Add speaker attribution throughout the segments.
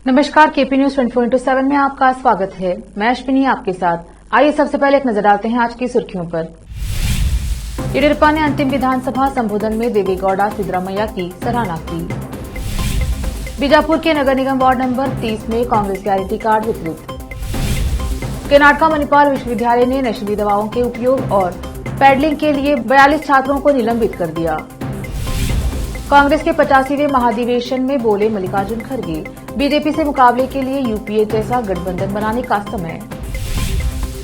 Speaker 1: नमस्कार, KP news 24/7 में आपका स्वागत है। मैं अश्विनी आपके साथ। आइए सबसे पहले एक नजर डालते हैं आज की सुर्खियों पर। येडियुरप्पा ने अंतिम विधानसभा संबोधन में देवेगौड़ा सिद्धरामैया की सराहना की। बीजापुर के नगर निगम वार्ड नंबर 30 में कांग्रेस के आईडी कार्ड वितरित। कर्नाटका मणिपाल विश्वविद्यालय ने नशीली दवाओं के उपयोग और पैडलिंग के लिए 42 छात्रों को निलंबित कर दिया। कांग्रेस के 85वें महाधिवेशन में बोले मल्लिकार्जुन खड़गे, बीजेपी से मुकाबले के लिए यूपीए जैसा गठबंधन बनाने का समय।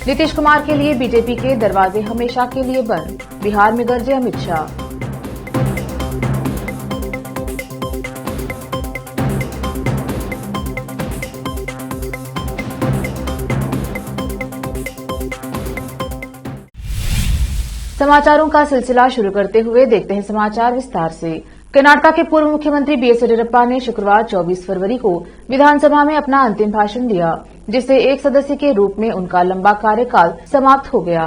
Speaker 1: नीतीश कुमार के लिए बीजेपी के दरवाजे हमेशा के लिए बंद, बिहार में गरजे अमित शाह। समाचारों का सिलसिला शुरू करते हुए देखते हैं समाचार विस्तार से। कर्नाटका के पूर्व मुख्यमंत्री बीएस येडियुरप्पा ने शुक्रवार 24 फरवरी को विधानसभा में अपना अंतिम भाषण दिया, जिससे एक सदस्य के रूप में उनका लंबा कार्यकाल समाप्त हो गया।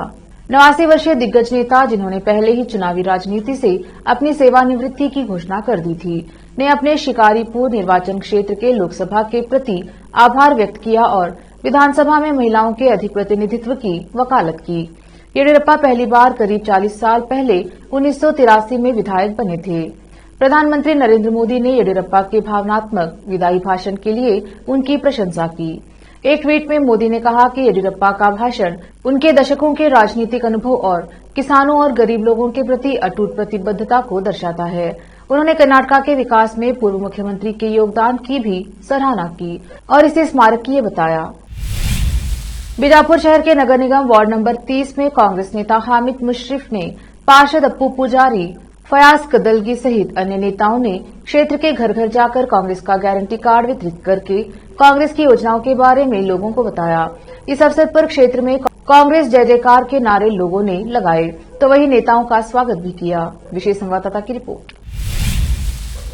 Speaker 1: 89 वर्षीय दिग्गज नेता, जिन्होंने पहले ही चुनावी राजनीति से अपनी सेवानिवृत्ति की घोषणा कर दी थी, ने अपने शिकारीपुर निर्वाचन क्षेत्र के लोकसभा के प्रति आभार व्यक्त किया और विधानसभा में महिलाओं के अधिक प्रतिनिधित्व की वकालत की। येडियुरप्पा पहली बार करीब 40 साल पहले 1983 में विधायक बने थे। प्रधानमंत्री नरेंद्र मोदी ने येडियुरप्पा के भावनात्मक विदाई भाषण के लिए उनकी प्रशंसा की। एक ट्वीट में मोदी ने कहा कि येडियुरप्पा का भाषण उनके दशकों के राजनीतिक अनुभव और किसानों और गरीब लोगों के प्रति अटूट प्रतिबद्धता को दर्शाता है। उन्होंने कर्नाटका के विकास में पूर्व मुख्यमंत्री के योगदान की भी सराहना की और इसे स्मारकीय बताया। बीजापुर शहर के नगर निगम वार्ड नंबर 30 में कांग्रेस नेता हामिद मुशर्रफ ने पार्षद अप्पू पुजारी, फयाज कदलगी सहित अन्य नेताओं ने क्षेत्र के घर घर जाकर कांग्रेस का गारंटी कार्ड वितरित करके कांग्रेस की योजनाओं के बारे में लोगों को बताया। इस अवसर पर क्षेत्र में कांग्रेस जय जयकार के नारे लोगों ने लगाए, तो वहीं नेताओं का स्वागत भी किया। विशेष संवाददाता की रिपोर्ट।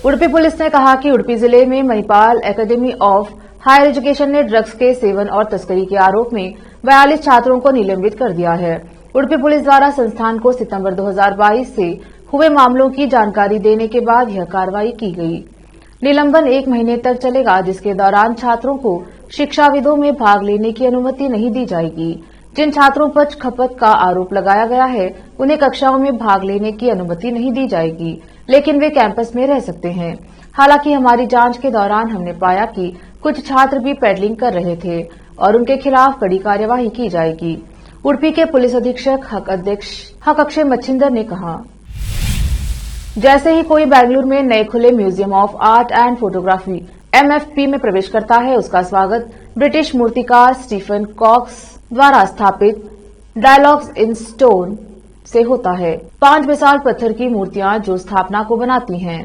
Speaker 1: उडुपी पुलिस ने कहा कि उडुपी जिले में Manipal academy of higher education ने ड्रग्स के सेवन और तस्करी के आरोप में 42 छात्रों को निलंबित कर दिया है। उडुपी पुलिस द्वारा संस्थान को सितंबर 2022 से हुए मामलों की जानकारी देने के बाद यह कार्रवाई की गई। निलंबन 1 महीने तक चलेगा, जिसके दौरान छात्रों को शिक्षाविदों में भाग लेने की अनुमति नहीं दी जाएगी। जिन छात्रों पर खपत का आरोप लगाया गया है, उन्हें कक्षाओं में भाग लेने की अनुमति नहीं दी जाएगी, लेकिन वे कैंपस में रह सकते हैं। हालांकि हमारी जांच के दौरान हमने पाया कि कुछ छात्र भी पैडलिंग कर रहे थे और उनके खिलाफ कड़ी कार्यवाही की जाएगी। उडुपी के पुलिस अधीक्षक हक अक्षय मच्छिंदर ने कहा। जैसे ही कोई बेंगलुरु में नए खुले museum of art and photography MFP में प्रवेश करता है, उसका स्वागत ब्रिटिश मूर्तिकार स्टीफन कॉक्स द्वारा स्थापित डायलॉग्स इन स्टोन से होता है। 5 विशाल पत्थर की मूर्तियां जो स्थापना को बनाती हैं,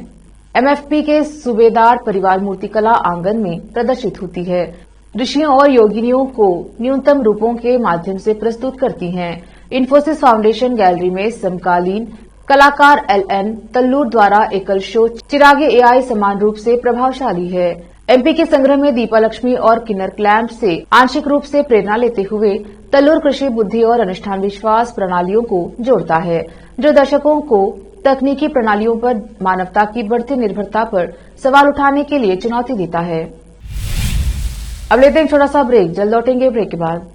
Speaker 1: MFP के सूबेदार परिवार मूर्तिकला आंगन में प्रदर्शित होती है। ऋषियों और योगिनियों को न्यूनतम रूपों के माध्यम से प्रस्तुत करती हैं। इन्फोसिस फाउंडेशन गैलरी में समकालीन कलाकार LN तल्लूर द्वारा एकल शो चिरागे AI समान रूप से प्रभावशाली है। MP के संग्रह में दीपा लक्ष्मी और किन्नर क्लैम्प से आंशिक रूप से प्रेरणा लेते हुए तल्लूर कृषि बुद्धि और अनुष्ठान विश्वास प्रणालियों को जोड़ता है, जो दर्शकों को तकनीकी प्रणालियों पर मानवता की बढ़ती निर्भरता पर सवाल उठाने के लिए चुनौती देता है। अब लेते हैं छोटा सा ब्रेक, जल्द लौटेंगे ब्रेक के बाद।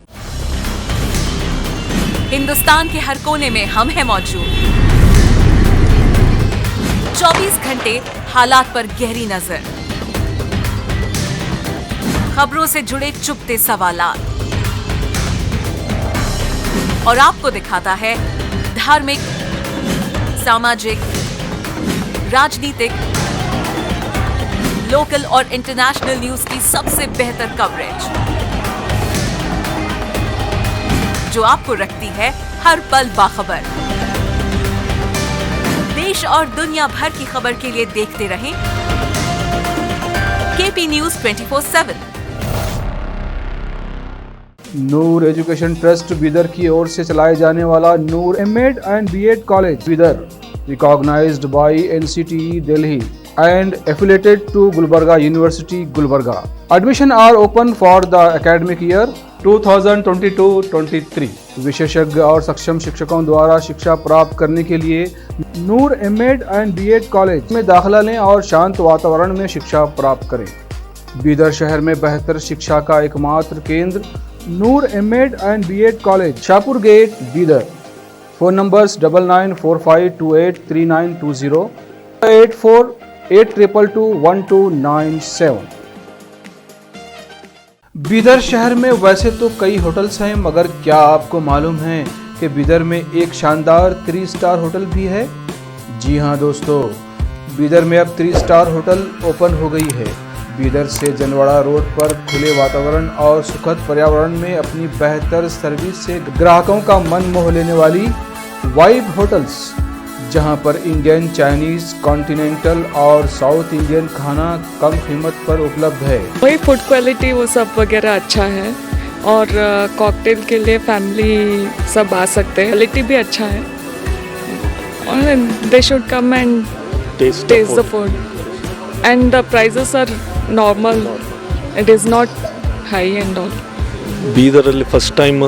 Speaker 2: हिंदुस्तान के हर कोने में हम हैं मौजूद। 24 घंटे हालात पर गहरी नजर, खबरों से जुड़े चुपते सवालात और आपको दिखाता है धार्मिक, सामाजिक, राजनीतिक, लोकल और इंटरनेशनल न्यूज की सबसे बेहतर कवरेज, जो आपको रखती है हर पल बाखबर। देश और दुनिया भर की खबर के लिए देखते रहें KP news 24/7।
Speaker 3: Noor education trust Bidar की ओर से चलाए जाने वाला Noor M.Ed and B.Ed college Bidar, recognized by NCTE Delhi and affiliated to Gulbarga University, Gulbarga. Admission are open for the academic year 2022-23। विशेषज्ञ और सक्षम शिक्षकों द्वारा शिक्षा प्राप्त करने के लिए नूर M.Ed एंड B.Ed कॉलेज में दाखिला लें और शांत वातावरण में शिक्षा प्राप्त करें। बीदर शहर में बेहतर शिक्षा का एकमात्र केंद्र Noor M Ed and B Ed college, Shahpur gate, Bidar. Phone numbers 9945283920, 8482221297। Bidar शहर में वैसे तो कई होटल्स हैं, मगर क्या आपको मालूम है कि बीदर में एक शानदार 3 स्टार होटल भी है? जी हाँ दोस्तों, बीदर में अब 3 स्टार होटल ओपन हो गई है। बीदर से जनवाड़ा रोड पर खुले वातावरण और सुखद पर्यावरण में अपनी बेहतर सर्विस से ग्राहकों का मन मोह लेने वाली वाइब होटल्स, जहां पर इंडियन, चाइनीज, कॉन्टिनेंटल और साउथ इंडियन खाना कम कीमत पर उपलब्ध है।
Speaker 4: वही फूड क्वालिटी वो सब वगैरह अच्छा है और कॉकटेल के लिए फैमिली सब आ सकते हैं। क्वालिटी भी अच्छा है और they should come and test the food and the prices are normal, it is not high and all.
Speaker 5: ಬೀದರಲ್ಲಿ ಫಸ್ಟ್ ಟೈಮ್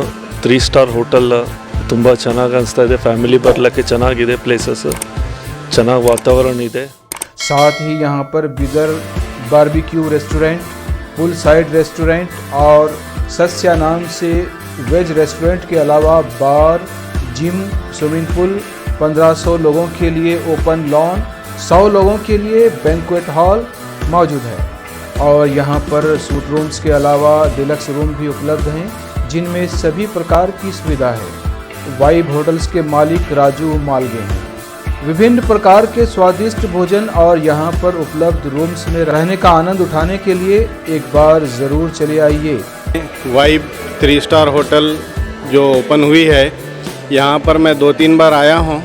Speaker 5: 3 ಸ್ಟಾರ್ ಹೋಟೆಲ್ ತುಂಬ ಚೆನ್ನಾಗಿ ಅನಿಸ್ತಾ ಇದೆ. ಫ್ಯಾಮಿಲಿ ಬರಲಿಕ್ಕೆ ಚೆನ್ನಾಗಿದೆ, ಪ್ಲೇಸಸ್ ಚೆನ್ನಾಗಿ ವಾತಾವರಣ ಇದೆ.
Speaker 3: साथ ही यहाँ पर बीदर बारबेक्यू रेस्टोरेंट, पुल साइड रेस्टोरेंट और सस्या नाम से वेज रेस्टोरेंट के अलावा बार, जिम, स्विमिंग पूल, 1500 लोगों के लिए ओपन लॉन, 100 लोगों के लिए बैंक्वेट हॉल मौजूद है। और यहाँ पर सूट रूम्स के अलावा डिलक्स रूम भी उपलब्ध हैं, जिनमें सभी प्रकार की सुविधा है। वाइब होटल्स के मालिक राजू मालगे हैं। विभिन्न प्रकार के स्वादिष्ट भोजन और यहाँ पर उपलब्ध रूम्स में रहने का आनंद उठाने के लिए एक बार ज़रूर चले आइए।
Speaker 6: वाइब 3 स्टार होटल जो ओपन हुई है, यहाँ पर मैं 2-3 बार आया हूँ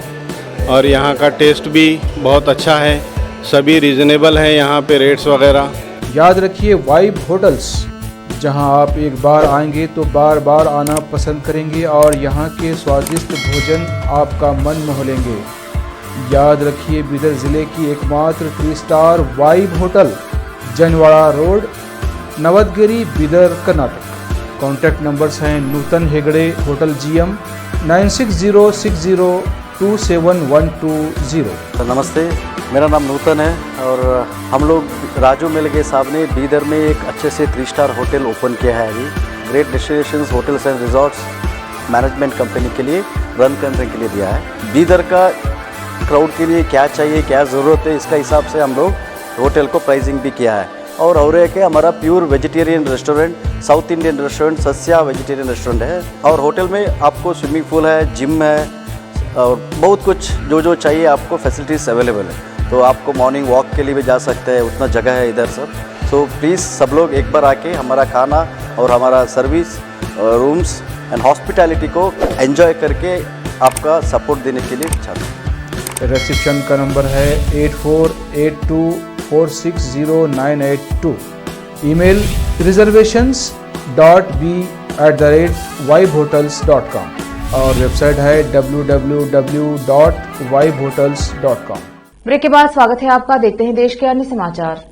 Speaker 6: और यहाँ का टेस्ट भी बहुत अच्छा है। सभी रीज़नेबल हैं यहाँ पे रेट्स वगैरह।
Speaker 3: याद रखिए, वाइब होटल्स, जहां आप एक बार आएंगे तो बार बार आना पसंद करेंगे और यहां के स्वादिष्ट भोजन आपका मन मोह लेंगे। याद रखिए, बीदर ज़िले की एकमात्र 3 star vibe hotel, Janwada road, Navadgiri, Bidar, Karnataka. Contact numbers हैं नूतन हेगड़े, होटल GM, 9606027120।
Speaker 7: नमस्ते, मेरा नाम नूतन है और हम लोग राजू मिलगे साहब ने बीदर में एक अच्छे से 3 स्टार होटल ओपन किया है। अभी great destinations hotels and resorts management company के लिए रन करने के लिए दिया है। बीदर का क्राउड के लिए क्या चाहिए, क्या ज़रूरत है, इसका हिसाब से हम लोग होटल को प्राइसिंग भी किया है। और एक है हमारा pure vegetarian restaurant, south Indian restaurant, Sasya vegetarian restaurant है। और होटल में आपको स्विमिंग पूल है, जिम है और बहुत कुछ जो चाहिए आपको फैसिलिटीज़ अवेलेबल है। तो आपको मॉर्निंग वॉक के लिए भी जा सकते हैं, उतना जगह है इधर सब। सो प्लीज़ सब लोग एक बार आके हमारा खाना और हमारा सर्विस, रूम्स एंड हॉस्पिटैलिटी को एंजॉय करके आपका सपोर्ट देने के लिए चाहते हैं।
Speaker 3: रिसेप्शन का नंबर है 8482460982। ईमेल reservations.b@vibehotels.com और वेबसाइट है www.vibehotels.com।
Speaker 1: ब्रेक के बाद स्वागत है आपका। देखते हैं देश के अन्य समाचार।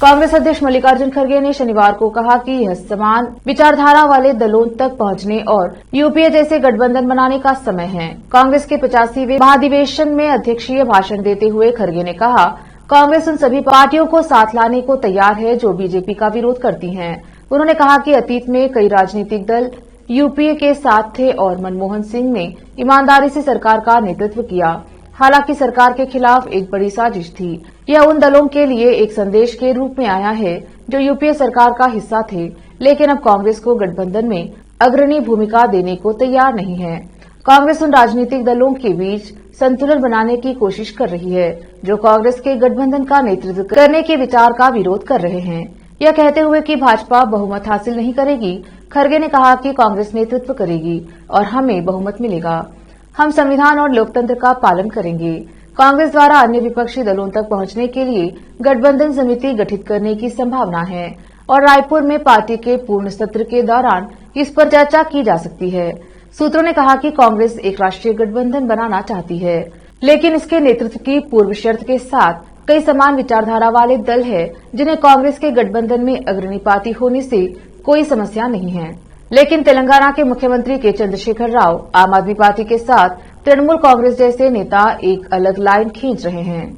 Speaker 1: कांग्रेस अध्यक्ष मल्लिकार्जुन खड़गे ने शनिवार को कहा कि यह समान विचारधारा वाले दलों तक पहुंचने और यूपीए जैसे गठबंधन बनाने का समय है। कांग्रेस के 85वें महाधिवेशन में अध्यक्षीय भाषण देते हुए खड़गे ने कहा, कांग्रेस उन सभी पार्टियों को साथ लाने को तैयार है जो बीजेपी का विरोध करती हैं। उन्होंने कहा कि अतीत में कई राजनीतिक दल यूपीए के साथ थे और मनमोहन सिंह ने ईमानदारी से सरकार का नेतृत्व किया। हालांकि सरकार के खिलाफ एक बड़ी साजिश थी। यह उन दलों के लिए एक संदेश के रूप में आया है जो यूपीए सरकार का हिस्सा थे, लेकिन अब कांग्रेस को गठबंधन में अग्रणी भूमिका देने को तैयार नहीं है। कांग्रेस उन राजनीतिक दलों के बीच संतुलन बनाने की कोशिश कर रही है जो कांग्रेस के गठबंधन का नेतृत्व करने के विचार का विरोध कर रहे हैं। यह कहते हुए कि भाजपा बहुमत हासिल नहीं करेगी, खड़गे ने कहा कि कांग्रेस नेतृत्व करेगी और हमें बहुमत मिलेगा। हम संविधान और लोकतंत्र का पालन करेंगे। कांग्रेस द्वारा अन्य विपक्षी दलों तक पहुंचने के लिए गठबंधन समिति गठित करने की संभावना है और रायपुर में पार्टी के पूर्ण सत्र के दौरान इस पर चर्चा की जा सकती है। सूत्रों ने कहा कि कांग्रेस एक राष्ट्रीय गठबंधन बनाना चाहती है, लेकिन इसके नेतृत्व की पूर्व शर्त के साथ कई समान विचारधारा वाले दल हैं जिन्हें कांग्रेस के गठबंधन में अग्रणी पार्टी होने से कोई समस्या नहीं है। लेकिन तेलंगाना के मुख्यमंत्री के चंद्रशेखर राव आम आदमी पार्टी के साथ तृणमूल कांग्रेस जैसे नेता एक अलग लाइन खींच रहे हैं।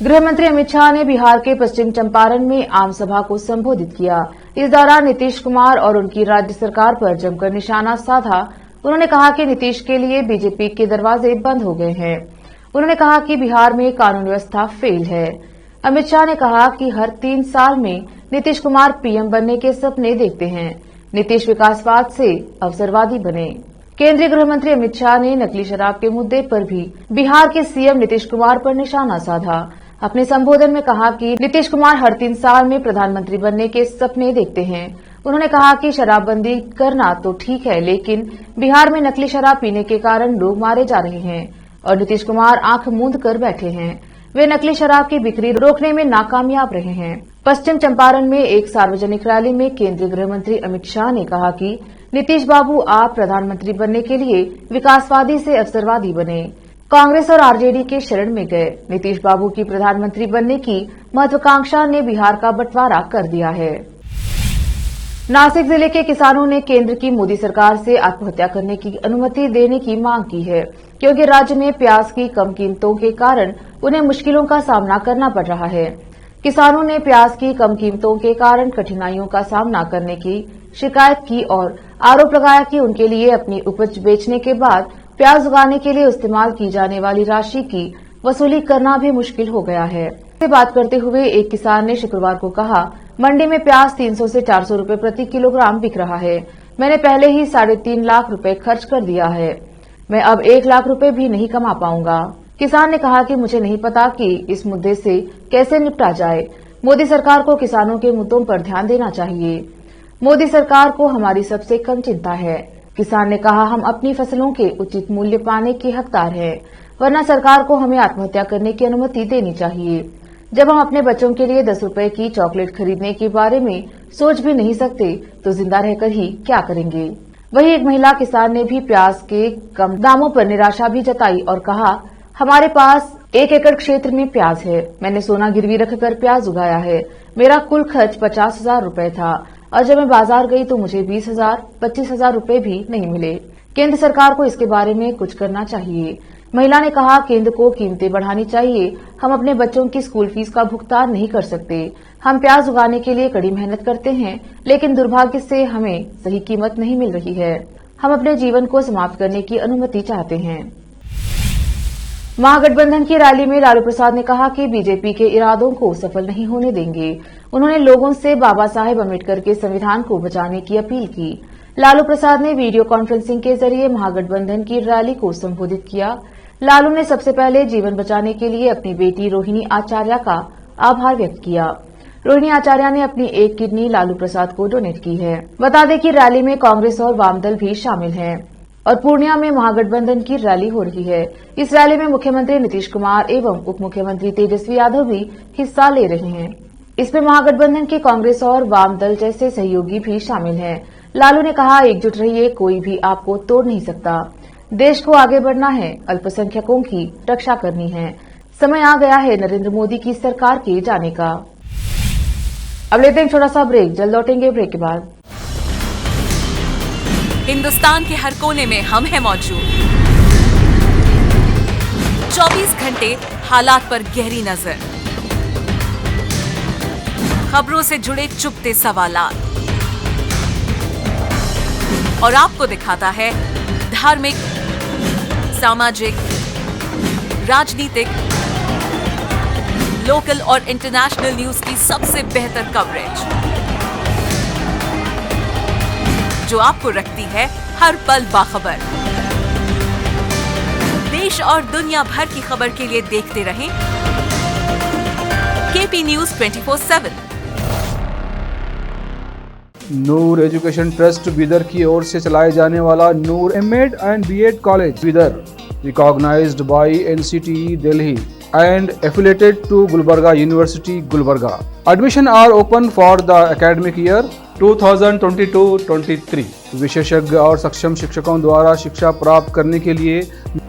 Speaker 1: गृह मंत्री अमित शाह ने बिहार के पश्चिम चंपारण में आम सभा को संबोधित किया। इस दौरान नीतीश कुमार और उनकी राज्य सरकार पर जमकर निशाना साधा। उन्होंने कहा कि नीतीश के लिए बीजेपी के दरवाजे बंद हो गए हैं। उन्होंने कहा कि बिहार में कानून व्यवस्था फेल है। अमित शाह ने कहा कि हर 3 साल में नीतीश कुमार पीएम बनने के सपने देखते हैं। नीतीश विकासवाद से अवसरवादी बने। केंद्रीय गृह मंत्री अमित शाह ने नकली शराब के मुद्दे पर भी बिहार के सीएम नीतीश कुमार पर निशाना साधा। अपने संबोधन में कहा कि नीतीश कुमार हर 3 साल में प्रधानमंत्री बनने के सपने देखते हैं। उन्होंने कहा कि शराबबंदी करना तो ठीक है, लेकिन बिहार में नकली शराब पीने के कारण लोग मारे जा रहे हैं और नीतीश कुमार आंख मूंद कर बैठे हैं। वे नकली शराब की बिक्री रोकने में नाकामयाब रहे हैं। पश्चिम चंपारण में एक सार्वजनिक रैली में केंद्रीय गृह मंत्री अमित शाह ने कहा कि नीतीश बाबू, आप प्रधानमंत्री बनने के लिए विकासवादी से अवसरवादी बने। कांग्रेस और आरजेडी के शरण में गए। नीतीश बाबू की प्रधानमंत्री बनने की महत्वाकांक्षा ने बिहार का बंटवारा कर दिया है। नासिक जिले के किसानों ने केंद्र की मोदी सरकार से आत्महत्या करने की अनुमति देने की मांग की है, क्योंकि राज्य में प्याज की कम कीमतों के कारण उन्हें मुश्किलों का सामना करना पड़ रहा है। किसानों ने प्याज की कम कीमतों के कारण कठिनाइयों का सामना करने की शिकायत की और आरोप लगाया कि उनके लिए अपनी उपज बेचने के बाद प्याज उगाने के लिए इस्तेमाल की जाने वाली राशि की वसूली करना भी मुश्किल हो गया है। से बात करते हुए एक किसान ने शुक्रवार को कहा, मंडी में प्याज 300 से 400 रुपए प्रति किलोग्राम बिक रहा है। मैंने पहले ही 3.5 लाख रुपए खर्च कर दिया है। मैं अब 1 लाख रुपए भी नहीं कमा पाऊंगा। किसान ने कहा कि मुझे नहीं पता कि इस मुद्दे से कैसे निपटा जाए। मोदी सरकार को किसानों के मुद्दों पर ध्यान देना चाहिए। मोदी सरकार को हमारी सबसे कम चिंता है। किसान ने कहा, हम अपनी फसलों के उचित मूल्य पाने के हकदार हैं, वरना सरकार को हमें आत्महत्या करने की अनुमति देनी चाहिए। जब हम अपने बच्चों के लिए 10 रुपए की चॉकलेट खरीदने के बारे में सोच भी नहीं सकते, तो जिंदा रहकर ही क्या करेंगे। वहीं एक महिला किसान ने भी प्याज के कम दामों पर निराशा भी जताई और कहा, हमारे पास 1 एकड़ क्षेत्र में प्याज है। मैंने सोना गिरवी रखकर प्याज उगाया है। मेरा कुल खर्च 50,000 रुपए था और जब मैं बाजार गई तो मुझे 20,000, 25,000 रुपए भी नहीं मिले। केंद्र सरकार को इसके बारे में कुछ करना चाहिए। महिला ने कहा, केंद्र को कीमतें बढ़ानी चाहिए। हम अपने बच्चों की स्कूल फीस का भुगतान नहीं कर सकते। हम प्याज उगाने के लिए कड़ी मेहनत करते हैं, लेकिन दुर्भाग्य से हमें सही कीमत नहीं मिल रही है। हम अपने जीवन को समाप्त करने की अनुमति चाहते हैं। महागठबंधन की रैली में लालू प्रसाद ने कहा कि बीजेपी के इरादों को सफल नहीं होने देंगे। उन्होंने लोगों से बाबा साहेब अम्बेडकर के संविधान को बचाने की अपील की। लालू प्रसाद ने वीडियो कॉन्फ्रेंसिंग के जरिए महागठबंधन की रैली को संबोधित किया। लालू ने सबसे पहले जीवन बचाने के लिए अपनी बेटी रोहिणी आचार्य का आभार व्यक्त किया। रोहिणी आचार्य ने अपनी 1 किडनी लालू प्रसाद को डोनेट की है। बता दें कि रैली में कांग्रेस और वामदल भी शामिल हैं और पूर्णिया में महागठबंधन की रैली हो रही है। इस रैली में मुख्यमंत्री नीतीश कुमार एवं उप मुख्यमंत्री तेजस्वी यादव भी हिस्सा ले रहे हैं। इसमें महागठबंधन के कांग्रेस और वामदल जैसे सहयोगी भी शामिल हैं। लालू ने कहा, एकजुट रहिए, कोई भी आपको तोड़ नहीं सकता। देश को आगे बढ़ना है, अल्पसंख्यकों की रक्षा करनी है। समय आ गया है नरेंद्र मोदी की सरकार के जाने का। अब लेते हैं छोटा सा ब्रेक, जल्द लौटेंगे ब्रेक के बाद।
Speaker 2: हिंदुस्तान के हर कोने में हम हैं मौजूद। 24 घंटे हालात पर गहरी नजर, खबरों से जुड़े चुपते सवालात और आपको दिखाता है धार्मिक, सामाजिक, राजनीतिक, लोकल और इंटरनेशनल न्यूज की सबसे बेहतर कवरेज, जो आपको रखती है हर पल बाखबर। देश और दुनिया भर की खबर के लिए देखते रहें KP news 24/7।
Speaker 3: Noor education trust Bidar की ओर से चलाए जाने वाला Noor M Ed and B Ed college Bidar, recognised by NCTE Delhi and affiliated to Gulbarga University, Gulbarga. Admission are open for the academic year 2022-23. विशेषज्ञ और सक्षम शिक्षकों द्वारा शिक्षा प्राप्त करने के लिए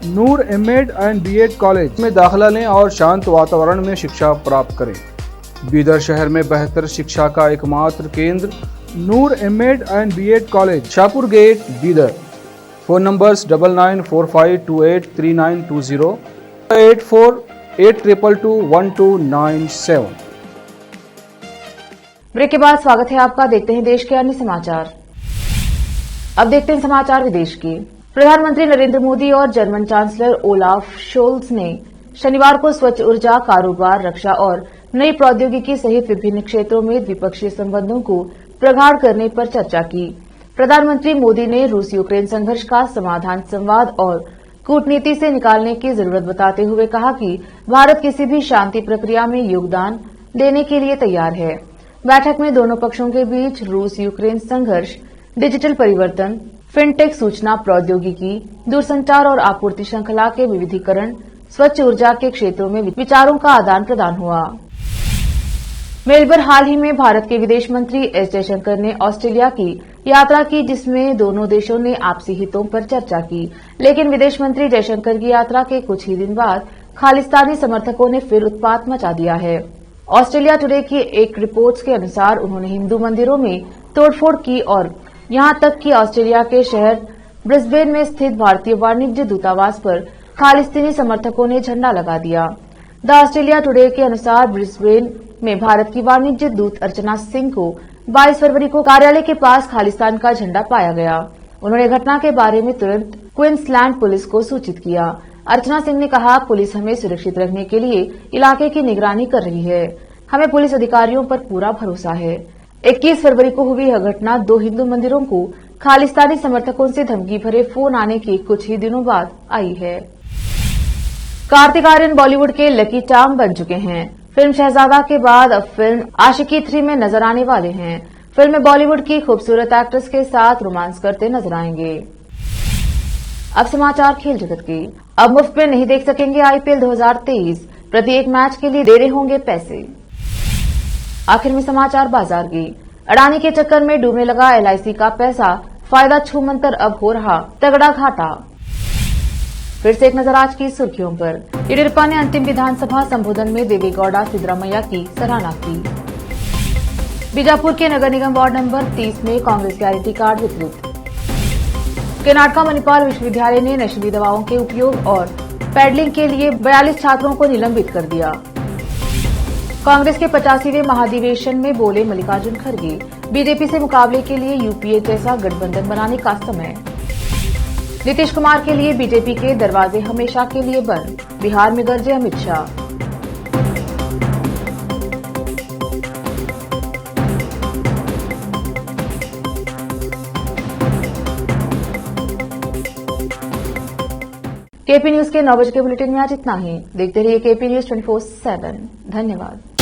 Speaker 3: नूर एमएड एंड बीएड कॉलेज में दाखिला लें और शांत वातावरण में शिक्षा प्राप्त करें। बीदर शहर में बेहतर शिक्षा का एकमात्र केंद्र Noor M Ed and B Ed college, Shahpur gate, Bidar. Phone numbers 9945283920, 82221297।
Speaker 1: Break के बाद स्वागत है आपका। देखते हैं देश के अन्य समाचार। अब देखते हैं समाचार विदेश के। प्रधानमंत्री नरेंद्र मोदी और जर्मन चांसलर ओलाफ शोल्ज ने शनिवार को स्वच्छ ऊर्जा, कारोबार, रक्षा और नई प्रौद्योगिकी सहित विभिन्न क्षेत्रों में द्विपक्षीय संबंधों को प्रगाढ़ करने पर चर्चा की। प्रधानमंत्री मोदी ने रूस यूक्रेन संघर्ष का समाधान संवाद और कूटनीति से निकालने की जरूरत बताते हुए कहा कि भारत किसी भी शांति प्रक्रिया में योगदान देने के लिए तैयार है। बैठक में दोनों पक्षों के बीच रूस यूक्रेन संघर्ष, डिजिटल परिवर्तन, फिनटेक, सूचना प्रौद्योगिकी, दूरसंचार और आपूर्ति श्रृंखला के विविधीकरण, स्वच्छ ऊर्जा के क्षेत्रों में विचारों का आदान प्रदान हुआ। मेलबर्न हाल ही में भारत के विदेश मंत्री एस जयशंकर ने ऑस्ट्रेलिया की यात्रा की, जिसमें दोनों देशों ने आपसी हितों पर चर्चा की। लेकिन विदेश मंत्री जयशंकर की यात्रा के कुछ ही दिन बाद खालिस्तानी समर्थकों ने फिर उत्पात मचा दिया है। ऑस्ट्रेलिया टुडे की एक रिपोर्ट के अनुसार उन्होंने हिंदू मंदिरों में तोड़फोड़ की और यहां तक कि ऑस्ट्रेलिया के शहर ब्रिस्बेन में स्थित भारतीय वाणिज्य दूतावास पर खालिस्तानी समर्थकों ने झंडा लगा दिया। द ऑस्ट्रेलिया टुडे के अनुसार ब्रिस्बेन में भारत की वाणिज्य दूत अर्चना सिंह को 22 फरवरी को कार्यालय के पास खालिस्तान का झंडा पाया गया। उन्होंने घटना के बारे में तुरंत क्वींसलैंड पुलिस को सूचित किया। अर्चना सिंह ने कहा, पुलिस हमें सुरक्षित रखने के लिए इलाके की निगरानी कर रही है। हमें पुलिस अधिकारियों पर पूरा भरोसा है। 21 फरवरी को हुई यह घटना दो हिंदू मंदिरों को खालिस्तानी समर्थकों से धमकी भरे फोन आने के कुछ ही दिनों बाद आई है। कार्तिक आर्यन बॉलीवुड के लकी चार्म बन चुके हैं। फिल्म शहजादा के बाद अब फिल्म आशिकी 3 में नजर आने वाले हैं। फिल्म में बॉलीवुड की खूबसूरत एक्ट्रेस के साथ रोमांस करते नजर आएंगे। अब समाचार खेल जगत के। अब मुफ्त में नहीं देख सकेंगे आईपीएल 2023, प्रत्येक मैच के लिए देने होंगे पैसे। आखिर में समाचार बाजार की। अडानी के चक्कर में डूबने लगा एलआईसी का पैसा, फायदा छूमंतर अब हो रहा तगड़ा घाटा। फिर से एक नजर आज की सुर्खियों पर। येडियुरप्पा ने अंतिम विधानसभा संबोधन में देवेगौड़ा सिद्धरामैया की सराहना की। बीजापुर के नगर निगम वार्ड नंबर 30 में कांग्रेस के आईडी कार्ड वितरित। कर्नाटका मणिपाल विश्वविद्यालय ने नशीली दवाओं के उपयोग और पैडलिंग के लिए 42 छात्रों को निलंबित कर दिया। कांग्रेस के 85वें महाधिवेशन में बोले मल्लिकार्जुन खड़गे, बीजेपी से मुकाबले के लिए यूपीए जैसा गठबंधन बनाने का समय। नीतीश कुमार के लिए बीजेपी के दरवाजे हमेशा के लिए बंद, बिहार में गरजे अमित शाह। केपी न्यूज के 9 बजे के बुलेटिन में आज इतना ही। देखते रहिए केपी न्यूज 24/7। धन्यवाद।